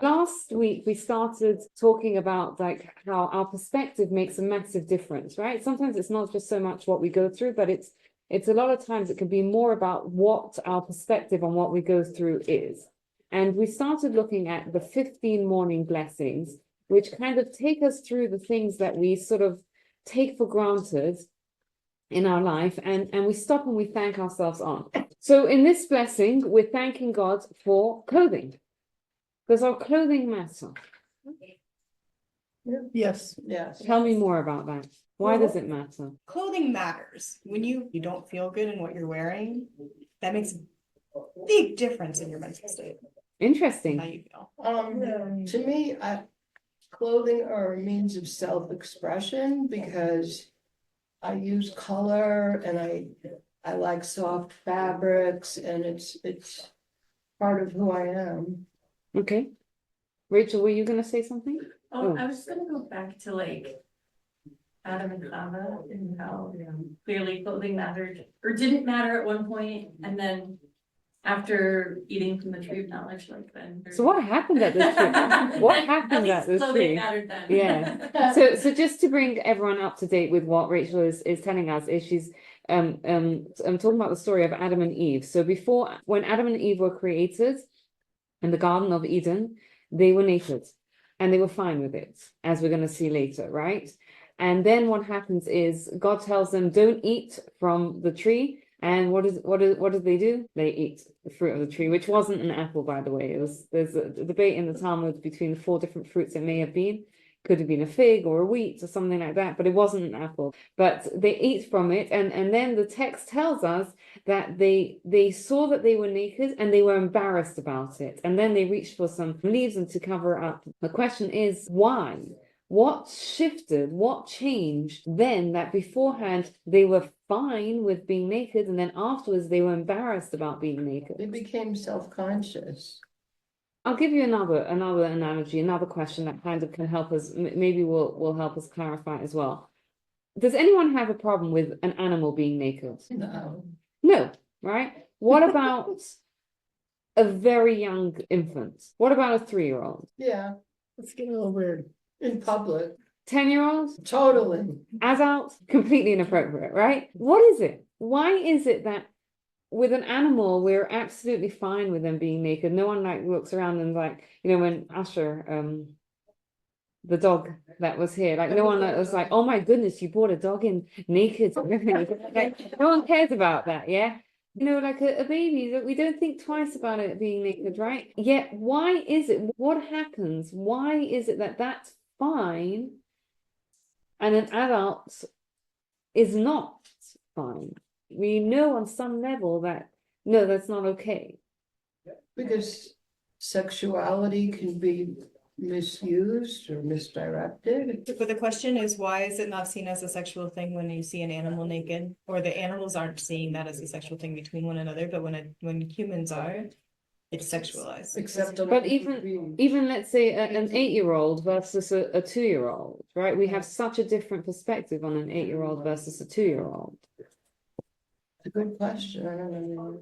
Last week, we started talking about like how our perspective makes a massive difference, right? Sometimes it's not just so much what we go through, but it's a lot of times it can be more about what our perspective on what we go through is. And we started looking at the 15 morning blessings, which kind of take us through the things that we sort of take for granted in our life, and we stop and we thank ourselves on. So in this blessing, we're thanking God for clothing. Does our clothing matter? Yes. Tell me more about that. Why does it matter? Clothing matters. When you don't feel good in what you're wearing, that makes a big difference in your mental state. Interesting. How you feel. To me, clothing are a means of self-expression because I use color and I like soft fabrics, and it's part of who I am. Okay. Rachel, were you going to say something? Oh, I was gonna go back to like Adam and Chava and how clearly clothing mattered or didn't matter at one point, and then after eating from the tree of knowledge, like then. So what happened at this tree? What happened at this clothing tree? mattered then. Yeah. So just to bring everyone up to date with what Rachel is telling us is she's I'm talking about the story of Adam and Eve. So before, when Adam and Eve were created in the Garden of Eden, they were naked and they were fine with it, as we're going to see later, right? And then what happens is God tells them, don't eat from the tree. And what did they do? They eat the fruit of the tree, which wasn't an apple, by the way. There's a debate in the Talmud between the 4 different fruits it may have been. Could have been a fig or a wheat or something like that, but it wasn't an apple. But they ate from it, and then the text tells us that they saw that they were naked and they were embarrassed about it. And then they reached for some leaves and to cover it up. The question is, why? What shifted? What changed then that beforehand they were fine with being naked, and then afterwards they were embarrassed about being naked? They became self-conscious. I'll give you another analogy, another question that kind of can help us, maybe will help us clarify as well. Does anyone have a problem with an animal being naked? No, right? What about a very young infant? What about a 3-year-old? Yeah, Let's get a little weird. in public, 10-year-olds? totally. Adults? Completely inappropriate, right? What is it? Why is it that with an animal, we're absolutely fine with them being naked? No one like looks around and like, when Usher, the dog that was here, like no one was like, oh my goodness, you brought a dog in naked. Like, no one cares about that, yeah? Like a baby, we don't think twice about it being naked, right? Yet, why is it? What happens? Why is it that that's fine and an adult is not fine? We know on some level that, no, that's not okay. Because sexuality can be misused or misdirected. But the question is, why is it not seen as a sexual thing when you see an animal naked? Or the animals aren't seeing that as a sexual thing between one another, but when humans are, it's sexualized. But even let's say an 8-year-old versus a 2-year-old, right? We have such a different perspective on an 8-year-old versus a 2-year-old. A good question. I don't know.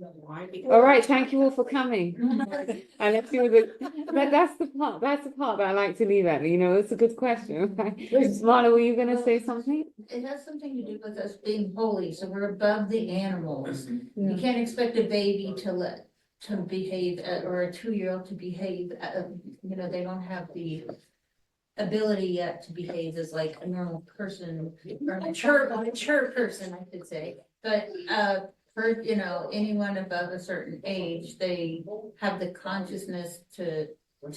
All right, thank you all for coming. And let's see that's the part that I like to leave at. It's a good question. Marla, were you gonna say something? It has something to do with us being holy, so we're above the animals. You can't expect a baby to behave, or a 2-year-old to behave, they don't have the ability yet to behave as like a normal person, or a mature person, I should say. But for anyone above a certain age, they have the consciousness to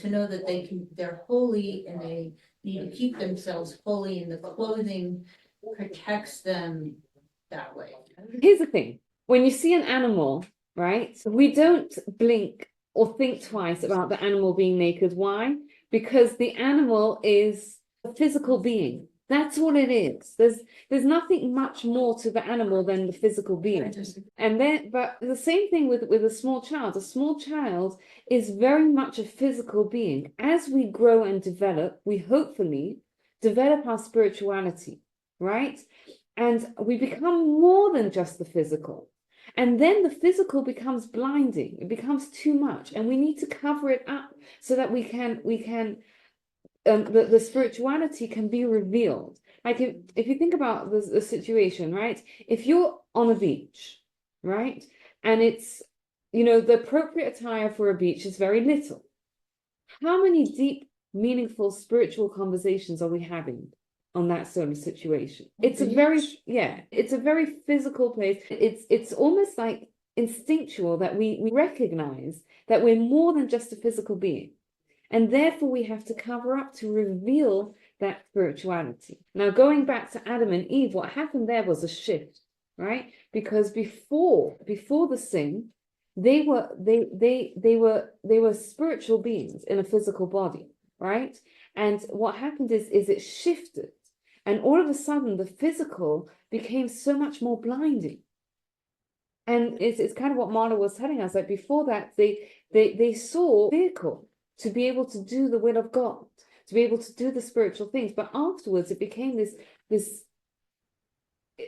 know that they're holy, and they need to keep themselves holy, and the clothing protects them that way. Here's the thing. When you see an animal, right, we don't blink or think twice about the animal being naked. Why? Because the animal is a physical being. That's what it is. There's nothing much more to the animal than the physical being. But the same thing with a small child. A small child is very much a physical being. As we grow and develop, we hopefully develop our spirituality, right? And we become more than just the physical. And then the physical becomes blinding. It becomes too much, and we need to cover it up so that the spirituality can be revealed. Like if you think about the situation, right? If you're on a beach, right? And it's, the appropriate attire for a beach is very little. How many deep, meaningful spiritual conversations are we having on that sort of situation? It's it's a very physical place. It's almost like instinctual that we recognize that we're more than just a physical being. And therefore we have to cover up to reveal that spirituality. Now, going back to Adam and Eve, what happened there was a shift, right? Because before the sin, they were spiritual beings in a physical body, right? And what happened is it shifted, and all of a sudden the physical became so much more blinding. And it's kind of what Marla was telling us, like before that they saw vehicle to be able to do the will of God, to be able to do the spiritual things, but afterwards it became this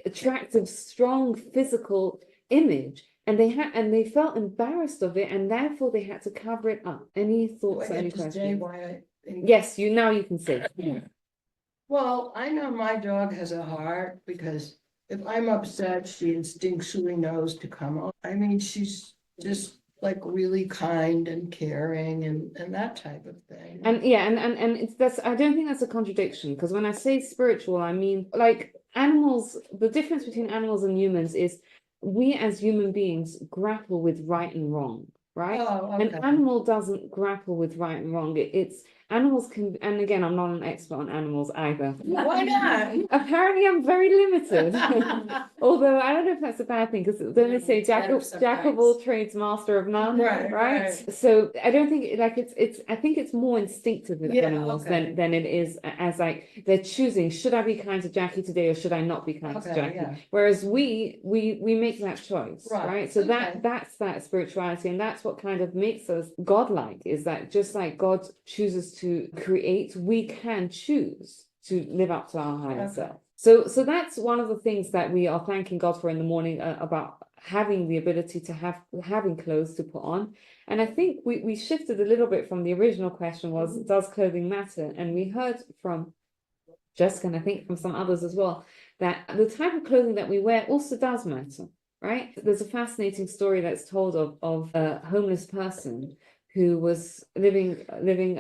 attractive, strong physical image. And they felt embarrassed of it, and therefore they had to cover it up. Any thoughts or any questions? Yes, now you can say. Yeah. Well, I know my dog has a heart because if I'm upset, she instinctually knows to come on. I mean, she's just like really kind and caring and that type of thing. And yeah, and that's, I don't think that's a contradiction, because when I say spiritual, I mean like animals. The difference between animals and humans is we as human beings grapple with right and wrong, right? Oh, okay. An animal doesn't grapple with right and wrong. It's animals can, and again, I'm not an expert on animals either. Why not? Apparently, I'm very limited. Although I don't know if that's a bad thing, because then they say jack of all trades, master of none, right? So I don't think like it's. I think it's more instinctive with animals than it is as like they're choosing. Should I be kind to Jackie today, or should I not be kind to Jackie? Yeah. Whereas we make that choice, right? So that's that spirituality, and that's what kind of makes us godlike. Is that just like God chooses to create, we can choose to live up to our higher self. So that's one of the things that we are thanking God for in the morning, about having the ability to having clothes to put on. And I think we shifted a little bit from the original question was, does clothing matter? And we heard from Jessica, and I think from some others as well, that the type of clothing that we wear also does matter, right? There's a fascinating story that's told of a homeless person who was living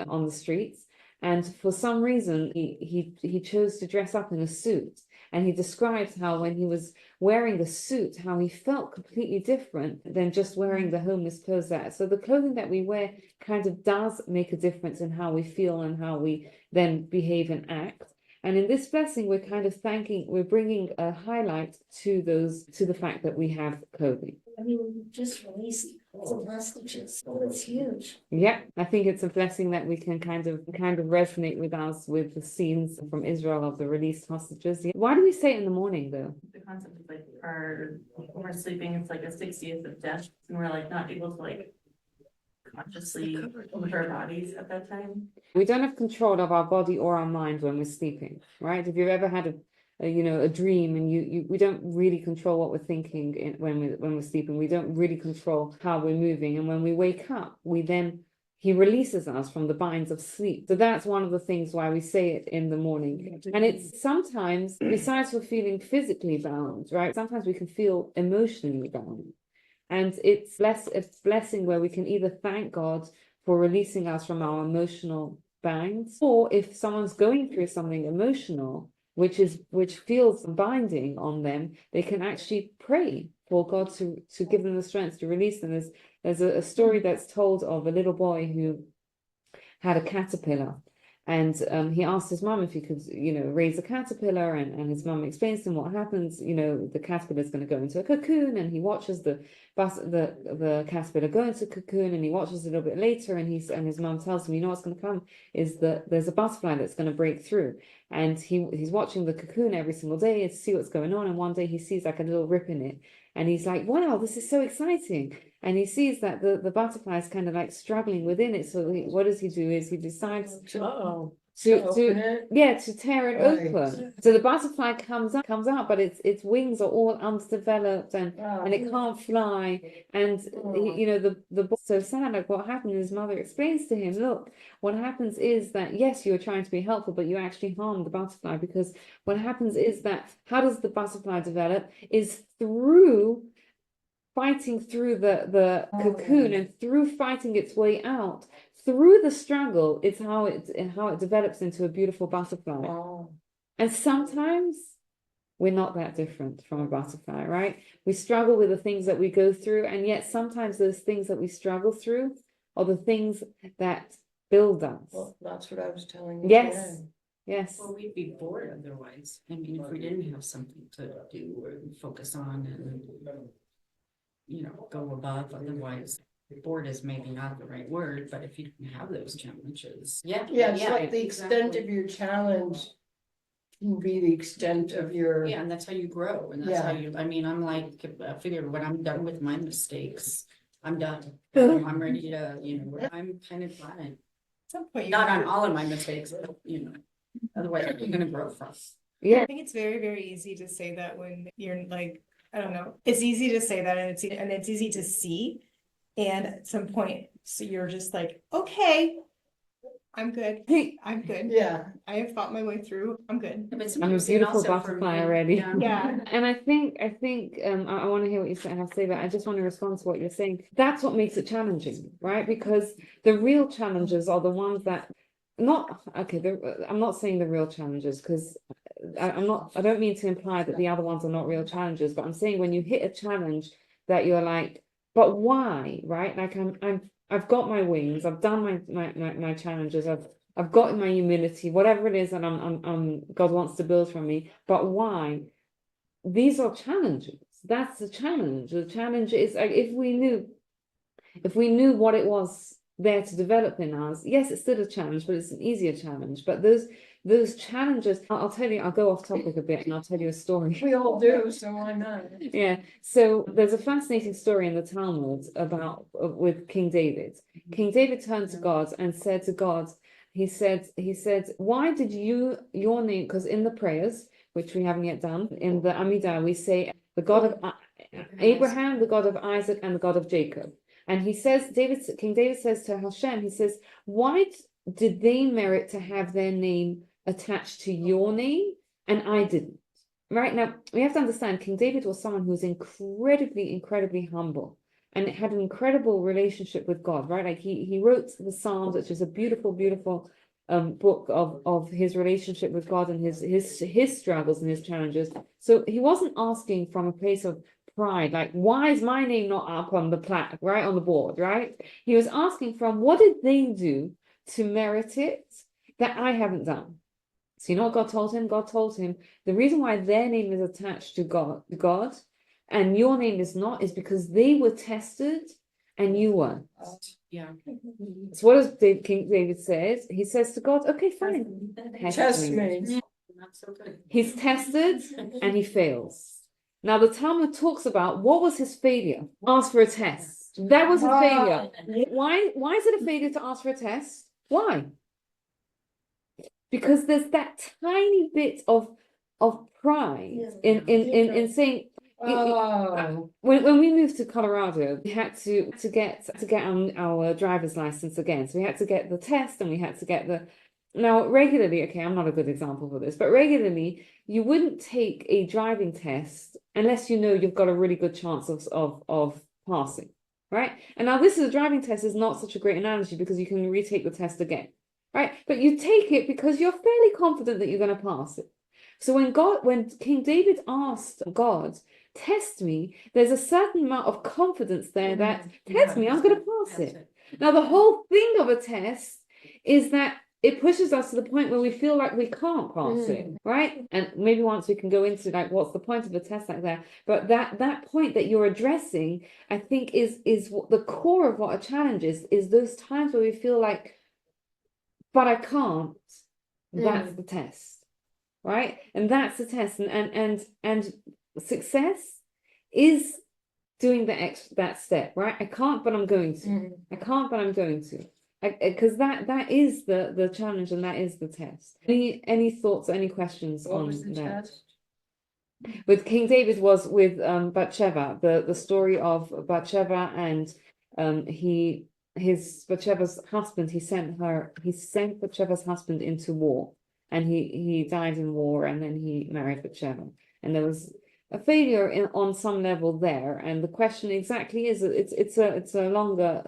on the streets, and for some reason he chose to dress up in a suit, and he describes how when he was wearing the suit, how he felt completely different than just wearing the homeless clothes. So the clothing that we wear kind of does make a difference in how we feel and how we then behave and act. And in this blessing, we're kind of we're bringing a highlight to the fact that we have clothing. I mean, just release the messages, so it's huge. Yeah, I think it's a blessing that we can kind of resonate with us with the scenes from Israel of the released hostages. Why do we say it in the morning though? The concept is like when we're sleeping, it's like a 60th of death, and we're like not able to like consciously move our bodies at that time. We don't have control of our body or our mind when we're sleeping, right? If you've ever had a dream, and we don't really control what we're thinking when we're sleeping. We don't really control how we're moving, and when we wake up, he releases us from the binds of sleep. So that's one of the things why we say it in the morning. And it's sometimes, besides for feeling physically bound, right? Sometimes we can feel emotionally bound. And it's a blessing where we can either thank God for releasing us from our emotional bands, or if someone's going through something emotional, which feels binding on them, they can actually pray for God to give them the strength to release them. There's a story that's told of a little boy who had a caterpillar, and he asked his mum if he could, raise a caterpillar, and his mum explains to him what happens. The caterpillar is going to go into a cocoon, and he watches the caterpillar go into a cocoon, and he watches a little bit later, and his mum tells him, what's going to come is that there's a butterfly that's going to break through, and he's watching the cocoon every single day to see what's going on, and one day he sees like a little rip in it, and he's like, wow, this is so exciting. And he sees that the butterfly is kind of like struggling within it. So what does he do is he decides open it. to tear it Right. open. So the butterfly comes out, but its wings are all undeveloped and it can't fly. And you know, the boy's so sad. Like, what happened? His mother explains to him, look, what happens is that yes, you were trying to be helpful, but you actually harmed the butterfly, because what happens is that how does the butterfly develop? Is through fighting through the cocoon and through fighting its way out. Through the struggle, it's how it develops into a beautiful butterfly. Oh. And sometimes we're not that different from a butterfly, right? We struggle with the things that we go through, and yet sometimes those things that we struggle through are the things that build us. Well, that's what I was telling you Yes. today. Yes. Well, we'd be bored otherwise. I mean, if we didn't have something to do or focus on and, you know, go above, otherwise, bored is maybe not the right word, but if you didn't have those challenges. Yeah. Yeah, it's like the extent exactly. of your challenge can be the extent of your. Yeah, and that's how you grow, and that's how Yeah. you, I mean, I'm like, I figure when I'm done with my mistakes, I'm done. I'm ready to, you know, I'm kind of fine. At some point, you Not have on to- all of my mistakes, but, you know, otherwise I'm gonna grow from. Yeah. I think it's very, very easy to say that when you're like, I don't know, it's easy to say that, and it's easy to see. And at some point, so you're just like, okay, I'm good. I'm good. Yeah. I have fought my way through. I'm good. But I'm a sometimes it beautiful also for butterfly me- already. Yeah. And I think I want to hear what you have to say, but I just want to respond to what you're saying. That's what makes it challenging, right? Because the real challenges are the ones that I'm not saying the real challenges, because I don't mean to imply that the other ones are not real challenges, but I'm saying when you hit a challenge that you're like, but why, right? Like I've got my wings, I've done my challenges, I've got my humility, whatever it is that I'm God wants to build from me, but why? These are challenges. That's the challenge. The challenge is like, if we knew what it was there to develop in us, yes, it's still a challenge, but it's an easier challenge. But those challenges, I'll tell you, I'll go off topic a bit and I'll tell you a story. We all do, so why not? Yeah, so there's a fascinating story in the Talmud about with King David. King David turned to God and said to God, he said, why did your name, because in the prayers, which we haven't yet done, in the Amidah, we say the God of Abraham, the God of Isaac, and the God of Jacob. And he says, King David says to Hashem, he says, why did they merit to have their name attached to your name and I didn't? Right now, we have to understand King David was someone who was incredibly, incredibly humble and had an incredible relationship with God, right? Like he wrote the Psalms, which is a beautiful, beautiful book of his relationship with God and his struggles and his challenges. So he wasn't asking from a place of pride, like, why is my name not up on the plaque, right, on the board, right? He was asking from, what did they do to merit it that I haven't done? So you know what God told him? God told him the reason why their name is attached to God, and your name is not, is because they were tested and you weren't. Yeah. So what does King David says? He says to God, okay, fine. Test me. Not so good. He's tested and he fails. Now the Talmud talks about what was his failure? Ask for a test. That was his failure. Why is it a failure to ask for a test? Why? Because there's that tiny bit of pride in saying, Oh. when we moved to Colorado, we had to get our driver's license again. So we had to get the test and we had to get the. Now regularly, okay, I'm not a good example for this, but regularly you wouldn't take a driving test unless you know you've got a really good chance of passing, right? And now this is a driving test is not such a great analogy because you can retake the test again, right? But you take it because you're fairly confident that you're going to pass it. So when King David asked God, test me, there's a certain amount of confidence there that test me, I'm going to pass it. Now the whole thing of a test is that it pushes us to the point where we feel like we can't pass it, right? And maybe once we can go into like what's the point of a test like that. But that point that you're addressing, I think is what the core of what a challenge is those times where we feel like, but I can't. That's the test, right? And that's the test. And success is doing that step, right? I can't, but I'm going to. I can't, but I'm going to. because that is the challenge and that is the test. Any thoughts, any questions What on was the that? test? With King David was with Bathsheba, the story of Bathsheba, and Bathsheba's husband, he sent Bathsheba's husband into war, and he died in war, and then he married Bathsheba, and there was a failure on some level there. And the question exactly is, it's a longer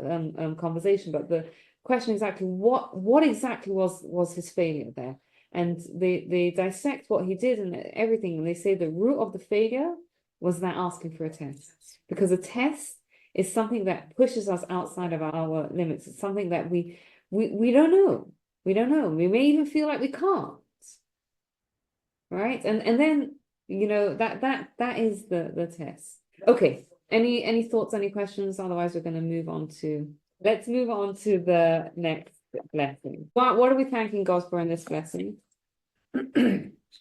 conversation, but the question exactly, what exactly was his failure there? And they dissect what he did and everything, and they say the root of the failure was that asking for a test, because a test is something that pushes us outside of our limits. It's something that we don't know. We don't know. We may even feel like we can't. Right? And then, you know, that is the test. Okay. Any thoughts, any questions? Otherwise, we're going to move on to the next blessing. What are we thanking God for in this blessing?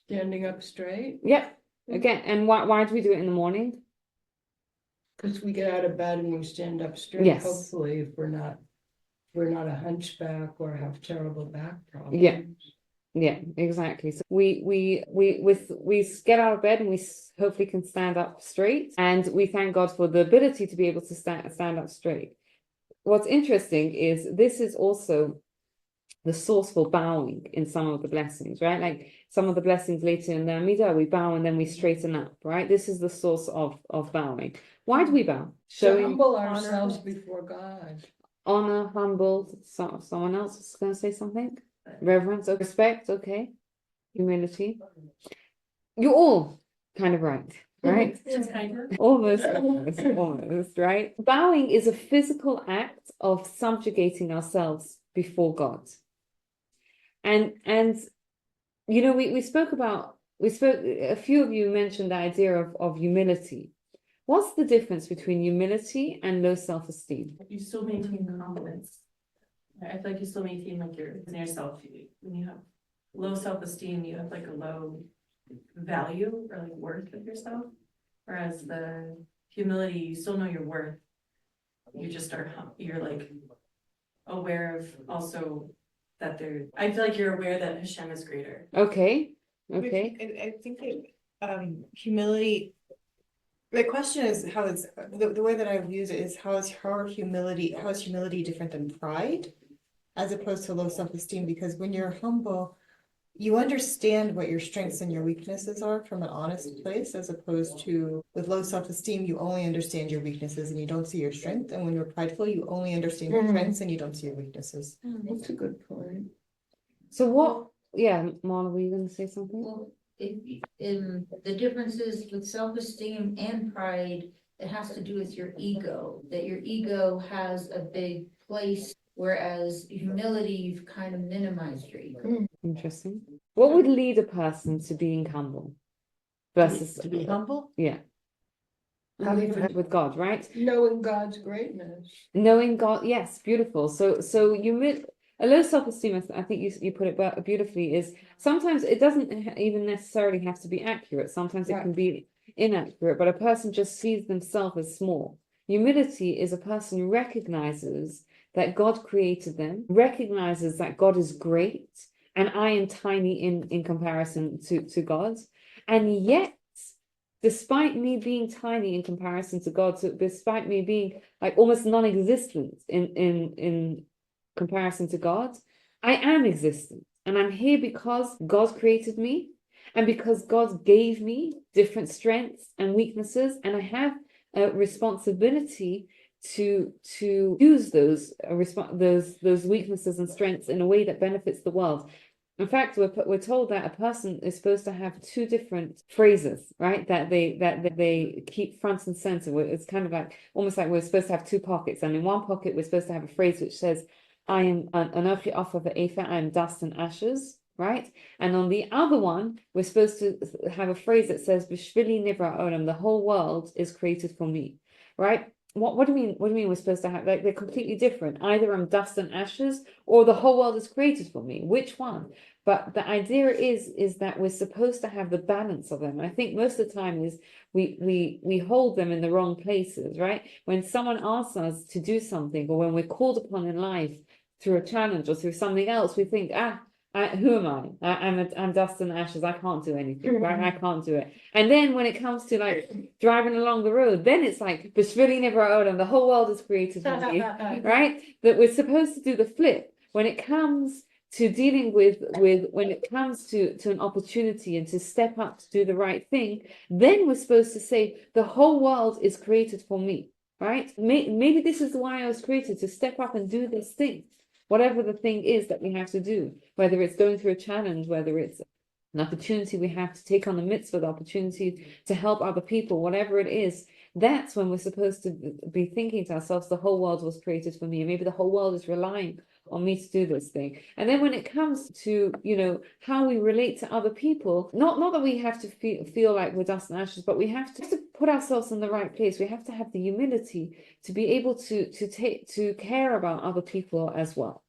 Standing up straight, Yep. Again, and why do we do it in the morning? because we get out of bed and we stand up straight, Yes. hopefully, if we're not a hunchback or have terrible back problems. Yeah. Yeah, exactly. So we get out of bed and we hopefully can stand up straight, and we thank God for the ability to be able to stand up straight. What's interesting is this is also the source for bowing in some of the blessings, right? Like some of the blessings later in the Amidah, we bow and then we straighten up, right? This is the source of bowing. Why do we bow? To Showing humble ourselves before God. honor, humble. Someone else is going to say something. Reverence, respect, okay. Humility. You're all kind of right, right? Just kind of. Almost, right? Bowing is a physical act of subjugating ourselves before God. And you know, a few of you mentioned the idea of humility. What's the difference between humility and low self-esteem? You still maintain confidence. I feel like you still maintain like your self. When you have low self-esteem, you have like a low value or like worth of yourself. Whereas the humility, you still know your worth. You just you're like aware of also that I feel like you're aware that Hashem is greater. Okay. I think that humility. The question is how is the way that I've used it is how is humility different than pride, as opposed to low self-esteem? Because when you're humble, you understand what your strengths and your weaknesses are from an honest place, as opposed to with low self-esteem, you only understand your weaknesses and you don't see your strength. And when you're prideful, you only understand your strengths and you don't see your weaknesses. That's a good point. So Marla, were you going to say something? Well, in the differences with self-esteem and pride, it has to do with your ego, that your ego has a big place, whereas humility, you've kind of minimized your ego. Interesting. What would lead a person to being humble versus To be humble? Yeah. How do you With God, right? knowing God's greatness? Knowing God, yes, beautiful. So a low self-esteem, I think you put it beautifully, is sometimes it doesn't even necessarily have to be accurate. Sometimes it can be inaccurate, but a person just sees themselves as small. Humility is a person who recognizes that God created them, recognizes that God is great, and I am tiny in comparison to God. And yet, despite me being tiny in comparison to God, so despite me being like almost non-existent in comparison to God, I am existent. And I'm here because God created me and because God gave me different strengths and weaknesses. And I have a responsibility to use those weaknesses and strengths in a way that benefits the world. In fact, we're told that a person is supposed to have two different phrases, right? That they keep front and center. It's kind of like almost like we're supposed to have two pockets, and in one pocket we're supposed to have a phrase which says, "I am anochi ofa ve'efa, I am dust and ashes," right? And on the other one, we're supposed to have a phrase that says, "B'shvili nivra olam," the whole world is created for me, right? What do you mean? What do you mean we're supposed to have? Like they're completely different. Either I'm dust and ashes, or the whole world is created for me. Which one? But the idea is that we're supposed to have the balance of them. And I think most of the time is we hold them in the wrong places, right? When someone asks us to do something, or when we're called upon in life through a challenge or through something else, we think, who am I? I'm dust and ashes. I can't do anything, right? I can't do it. And then when it comes to like driving along the road, then it's like the whole world is created for me, right? That we're supposed to do the flip when it comes to dealing with when it comes to an opportunity and to step up to do the right thing. Then we're supposed to say the whole world is created for me, right? Maybe this is why I was created, to step up and do this thing. Whatever the thing is that we have to do, whether it's going through a challenge, whether it's an opportunity we have to take on the mitzvah, the opportunity to help other people, whatever it is, that's when we're supposed to be thinking to ourselves, the whole world was created for me. And maybe the whole world is relying on me to do this thing. And then when it comes to, how we relate to other people, not that we have to feel like we're dust and ashes, but we have to put ourselves in the right place. We have to have the humility to be able to care about other people as well.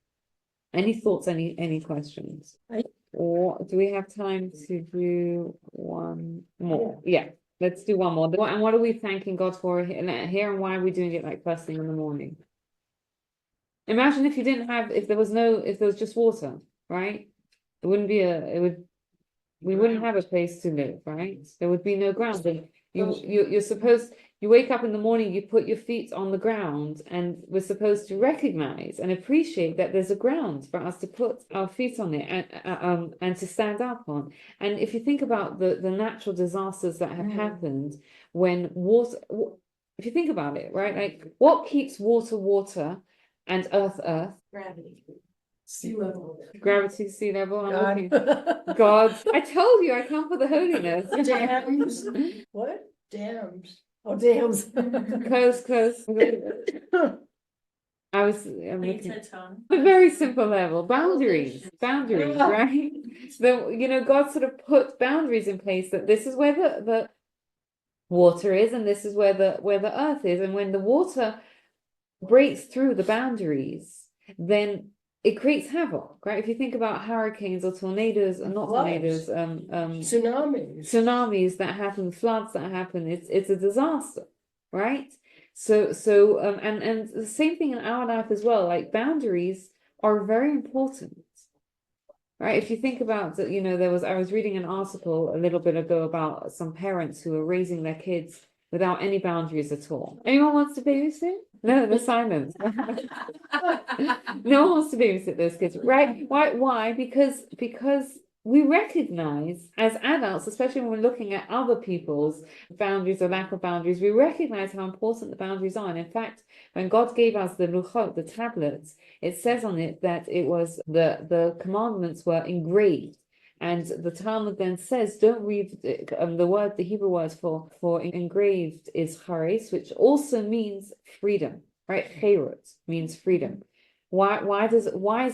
Any thoughts, any questions? Or do we have time to do one more? Yeah, let's do one more. And what are we thanking God for here, and why are we doing it like first thing in the morning? Imagine if there was just water, right? It wouldn't be we wouldn't have a place to live, right? There would be no ground. And you wake up in the morning, you put your feet on the ground, and we're supposed to recognize and appreciate that there's a ground for us to put our feet on it and to stand up on. And if you think about the natural disasters that have happened when water, if you think about it, right? Like what keeps water and earth? Gravity. Sea level. Gravity, sea level. God. God. I told you I come for the holiness. Dams. What? Dams. Oh, dams. Close. I'm looking at a very simple level. Boundaries, right? God sort of put boundaries in place, that this is where the water is, and this is where the earth is. And when the water breaks through the boundaries, then it creates havoc, right? If you think about hurricanes or tornadoes, and not tornadoes, tsunamis that happen, floods that happen, it's a disaster, right? So and the same thing in our life as well. Like boundaries are very important, right? If you think about that, I was reading an article a little bit ago about some parents who are raising their kids without any boundaries at all. Anyone wants to babysit? No, the silence. No one wants to babysit those kids, right? Why? Because we recognize as adults, especially when we're looking at other people's boundaries or lack of boundaries, we recognize how important the boundaries are. And in fact, when God gave us the luchot, the tablets, it says on it that it was the commandments were engraved. And the Talmud then says, don't read the Hebrew word for engraved is charis, which also means freedom, right? Cherut means freedom. Why is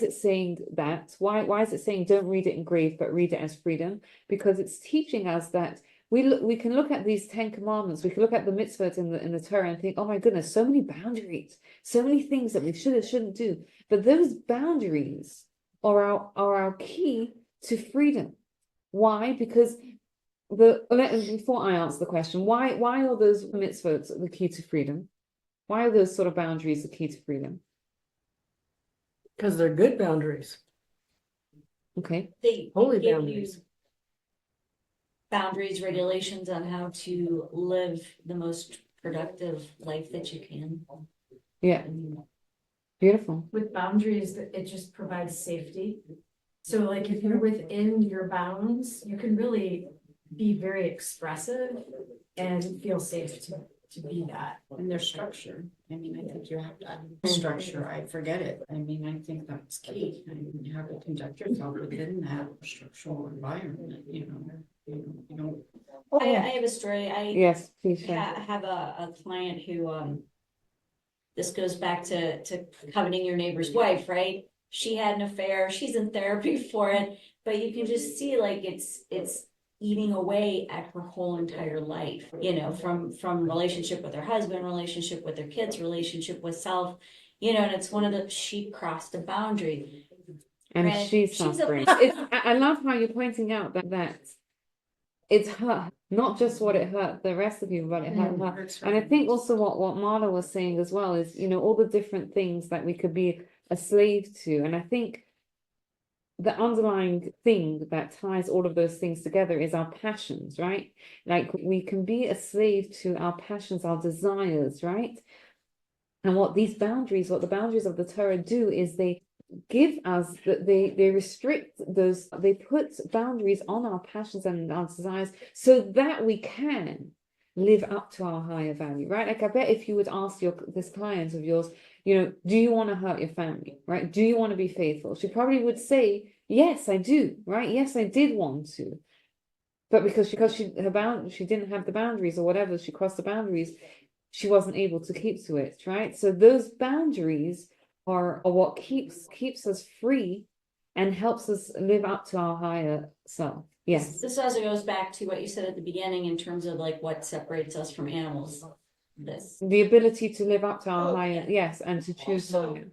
it saying that? Why is it saying don't read it engraved, but read it as freedom? Because it's teaching us that we can look at these 10 commandments, we can look at the mitzvot in the Torah and think, oh my goodness, so many boundaries, so many things that we shouldn't do. But those boundaries are our key to freedom. Why? Because before I answer the question, why are those mitzvot the key to freedom? Why are those sort of boundaries the key to freedom? Because they're good boundaries. Okay. They Holy give boundaries. you boundaries, regulations on how to live the most productive life that you can. Yeah. Beautiful. With boundaries, it just provides safety. So like if you're within your bounds, you can really be very expressive and feel safe to be that. And their structure. I mean, I think you have to structure. I forget it. I mean, I think that's key. I mean, you have to conduct yourself within that structural environment, you know. I have a story. Yes, please share. have a client who this goes back to coveting your neighbor's wife, right? She had an affair. She's in therapy for it, but you can just see like it's eating away at her whole entire life, from relationship with her husband, relationship with her kids, relationship with self, and it's she crossed a boundary. And she's suffering. I love how you're pointing out that it's her, not just what it hurt the rest of you, but it hurt her. And I think also what Marla was saying as well is, all the different things that we could be a slave to. And I think the underlying thing that ties all of those things together is our passions, right? Like we can be a slave to our passions, our desires, right? And what the boundaries of the Torah do is they give us that they restrict those, they put boundaries on our passions and our desires so that we can live up to our higher value, right? Like I bet if you would ask this client of yours, do you want to hurt your family, right? Do you want to be faithful? She probably would say, yes, I do, right? Yes, I did want to. But because she didn't have the boundaries or whatever, she crossed the boundaries, she wasn't able to keep to it, right? So those boundaries are what keeps us free and helps us live up to our higher self. Yes. This also goes back to what you said at the beginning in terms of like what separates us from animals. The ability to live up to our higher, yeah. yes, and to choose Also, higher.